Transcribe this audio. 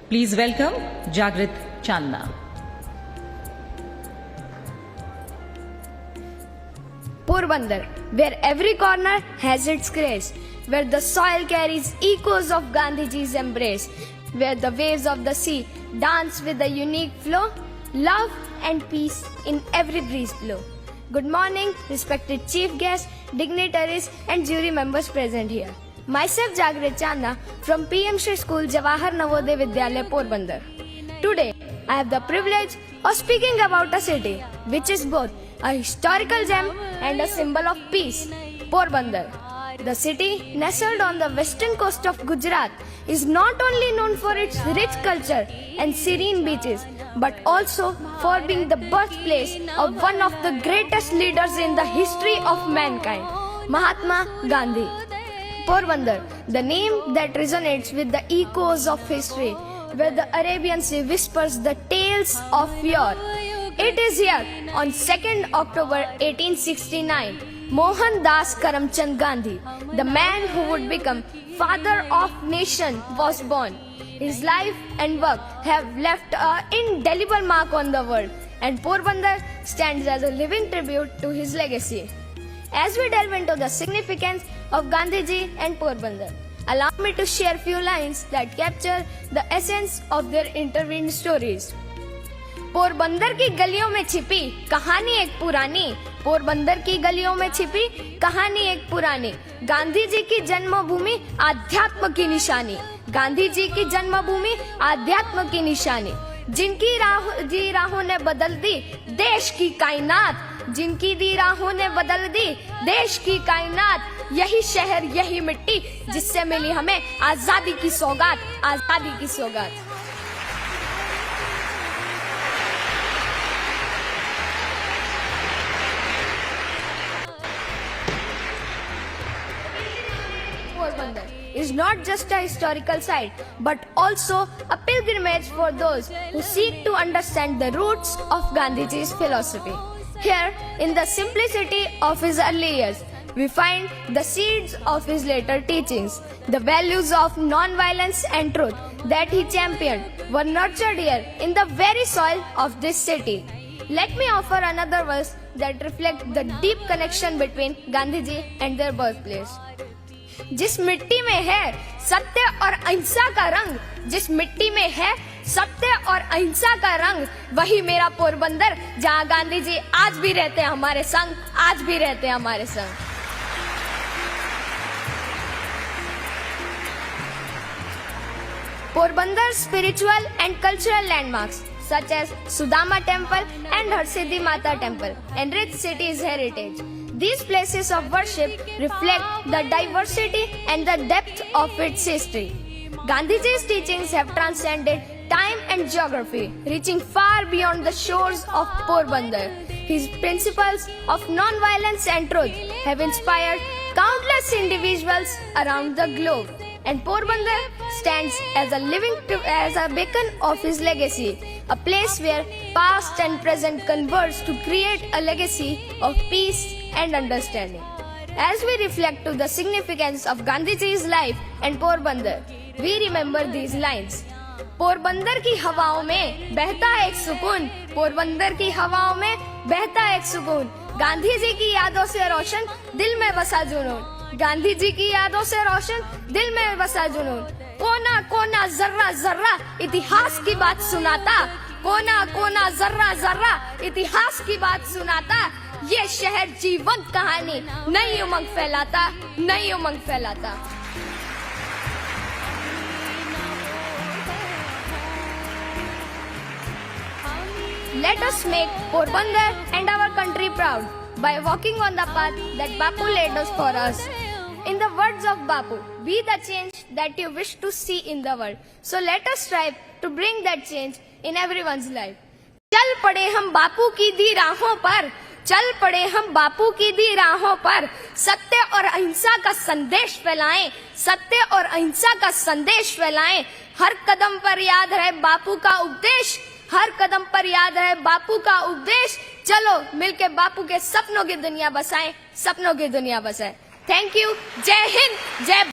Please welcome Jagrit Chandna. Porbandar, where every corner has its grace, where the soil carries echoes of Gandhiji's embrace, where the waves of the sea dance with a unique flow, love and peace in every breeze blow. Good morning, respected chief guests, dignitaries and jury members present here. Myself Jagrit Chandna from PM Shri School Jawahar Navodaya Vidyalaya Porbandar. Today, I have the privilege of speaking about a city which is both a historical gem and a symbol of peace, Porbandar. The city, nestled on the western coast of Gujarat, is not only known for its rich culture and serene beaches, but also for being the birthplace of one of the greatest leaders in the history of mankind, Mahatma Gandhi. Porbandar, the name that resonates with the echoes of history, where the Arabian Sea whispers the tales of yore. It is here on 2nd October 1869, Mohandas Karamchand Gandhi, the man who would become father of nation, was born. His life and work have left an indelible mark on the world, and Porbandar stands as a living tribute to his legacy. As we delve into the significance of Gandhiji and Porbandar, allow me to share few lines that capture the essence of their intertwined stories. Porbandar की गलियों में छिपी कहानी एक पुरानी, पोरबंदर की गलियों में छिपी कहानी एक पुरानी, गांधी जी की जन्मभूमि आध्यात्म की निशानी, गांधी जी की जन्मभूमि आध्यात्म की निशानी, जिनकी राहों ने बदल दी देश की कायनात, जिनकी दी राहों ने बदल दी देश की कायनात, यही शहर यही मिट्टी जिससे मिली हमें आजादी की सौगात, आजादी की सौगात। Porbandar is not just a historical site, but also a pilgrimage for those who seek to understand the roots of Gandhiji's philosophy. Here, in the simplicity of his early years, we find the seeds of his later teachings. The values of non-violence and truth that he championed were nurtured here in the very soil of this city. Let me offer another verse that reflects the deep connection between Gandhiji and their birthplace. जिस मिट्टी में है सत्य और अहिंसा का रंग, जिस मिट्टी में है सत्य और अहिंसा का रंग, वही मेरा पोरबंदर जहाँ गांधी जी आज भी रहते हैं हमारे संग, आज भी रहते हैं हमारे संग। Porbandar spiritual and cultural landmarks such as Sudama Temple and Harsiddhi Mata Temple enrich city's heritage. These places of worship reflect the diversity and the depth of its history. Gandhiji's teachings have transcended time and geography, reaching far beyond the shores of Porbandar. His principles of non-violence and truth have inspired countless individuals around the globe, and Porbandar stands as a beacon of his legacy, a place where past and present converge to create a legacy of peace and understanding. As we reflect to the significance of Gandhiji's life and Porbandar, we remember these lines. Porbandar की हवाओं में बहता एक सुकून, पोरबंदर की हवाओं में बहता एक सुकून, गांधी जी की यादों से रोशन दिल में बसा जुनून, गांधी जी की यादों से रोशन दिल में बसा जुनून, कोना कोना जर्रा जर्रा इतिहास की बात सुनाता, कोना कोना जर्रा जर्रा इतिहास की बात सुनाता, ये शहर जीवंत कहानी नई उमंग फैलाता, नई उमंग फैलाता। Let us make Porbandar and our country proud by walking on the path that Bapu laid us for us. In the words of Bapu, be the change that you wish to see in the world. So let us strive to bring that change in everyone's life. चल पड़े हम बापू की दी राहों पर, चल पड़े हम बापू की दी राहों पर, सत्य और अहिंसा का संदेश फैलाएं, सत्य और अहिंसा का संदेश फैलाएं, हर कदम पर याद रहे बापू का उपदेश, हर कदम पर याद रहे बापू का उपदेश, चलो मिलके बापू के सपनों की दुनिया बसाएं, सपनों की दुनिया बसाएं। थैंक यू, जय हिंद, जय